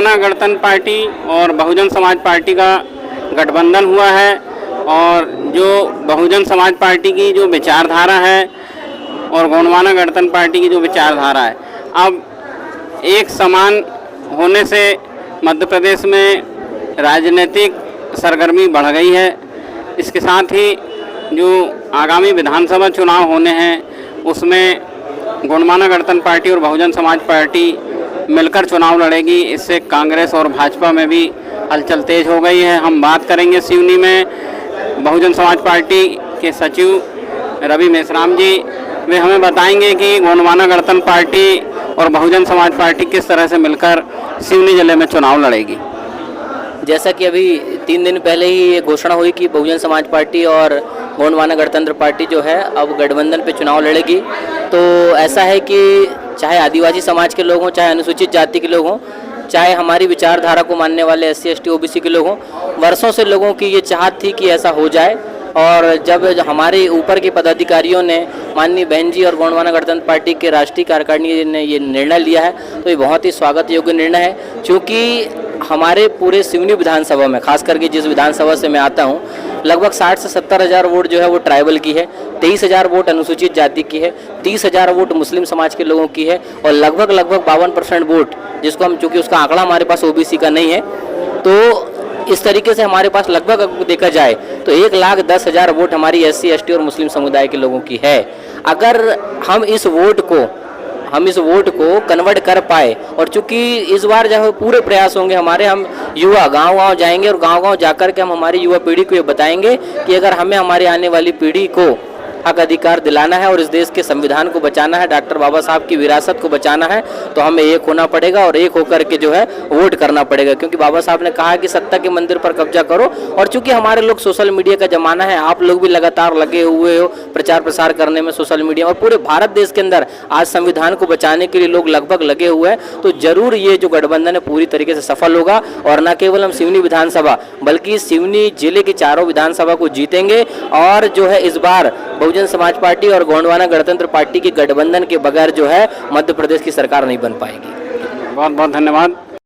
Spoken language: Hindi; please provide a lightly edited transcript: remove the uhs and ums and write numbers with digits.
गोंडवाना गणतंत्र पार्टी और बहुजन समाज पार्टी का गठबंधन हुआ है और जो बहुजन समाज पार्टी की जो विचारधारा है और गोंडवाना गणतंत्र पार्टी की जो विचारधारा है, अब एक समान होने से मध्य प्रदेश में राजनीतिक सरगर्मी बढ़ गई है। इसके साथ ही जो आगामी विधानसभा चुनाव होने हैं उसमें गोंडवाना गणतंत्र पार्टी और बहुजन समाज पार्टी मिलकर चुनाव लड़ेगी। इससे कांग्रेस और भाजपा में भी हलचल तेज हो गई है। हम बात करेंगे सिवनी में बहुजन समाज पार्टी के सचिव रवि मेश्राम जी, वे हमें बताएंगे कि गोंडवाना गणतंत्र पार्टी और बहुजन समाज पार्टी किस तरह से मिलकर सिवनी जिले में चुनाव लड़ेगी। जैसा कि अभी 3 दिन पहले ही ये घोषणा हुई कि बहुजन समाज पार्टी और गोंडवाना गणतंत्र पार्टी जो है अब गठबंधन पे चुनाव लड़ेगी, तो ऐसा है कि चाहे आदिवासी समाज के लोग हों, चाहे अनुसूचित जाति के लोग हों, चाहे हमारी विचारधारा को मानने वाले SC ST OBC के लोग हों, वर्षों से लोगों की ये चाहत थी कि ऐसा हो जाए। और जब हमारे ऊपर के पदाधिकारियों ने, माननीय बहन जी और गोंडवाना गणतंत्र पार्टी के राष्ट्रीय कार्यकारिणी ने ये निर्णय लिया है, तो ये बहुत ही स्वागत योग्य निर्णय है। क्योंकि हमारे पूरे सिवनी विधानसभा में, खास करके जिस विधानसभा से मैं आता हूँ, लगभग 60 से 70 हज़ार वोट जो है वो ट्राइबल की है, 23,000 वोट अनुसूचित जाति की है, 30,000 वोट मुस्लिम समाज के लोगों की है और लगभग 52% वोट, जिसको हम, चूँकि उसका आंकड़ा हमारे पास OBC का नहीं है, तो इस तरीके से हमारे पास लगभग देखा जाए तो 1,10,000 वोट हमारी SC ST और मुस्लिम समुदाय के लोगों की है। अगर हम इस वोट को कन्वर्ट कर पाए, और चूंकि इस बार जो पूरे प्रयास होंगे हमारे, हम युवा गांव-गांव जाएंगे और गांव-गांव जाकर के हम हमारी युवा पीढ़ी को ये बताएंगे कि अगर हमें हमारी आने वाली पीढ़ी को हक अधिकार दिलाना है और इस देश के संविधान को बचाना है, डॉक्टर बाबा साहब की विरासत को बचाना है, तो हमें एक होना पड़ेगा और एक होकर के जो है वोट करना पड़ेगा। क्योंकि बाबा साहब ने कहा कि सत्ता के मंदिर पर कब्जा करो, और चूंकि हमारे लोग सोशल मीडिया का जमाना है, आप लोग भी लगातार लगे हुए हो प्रचार प्रसार करने में सोशल मीडिया, और पूरे भारत देश के अंदर आज संविधान को बचाने के लिए लोग लगभग लगे हुए हैं, तो जरूर ये जो गठबंधन है पूरी तरीके से सफल होगा। और न केवल हम सिवनी विधानसभा बल्कि सिवनी जिले की चारों विधानसभा को जीतेंगे। और जो है इस बार बहुजन समाज पार्टी और गोंडवाना गणतंत्र पार्टी के गठबंधन के बगैर जो है मध्य प्रदेश की सरकार नहीं बन पाएगी। बहुत बहुत धन्यवाद।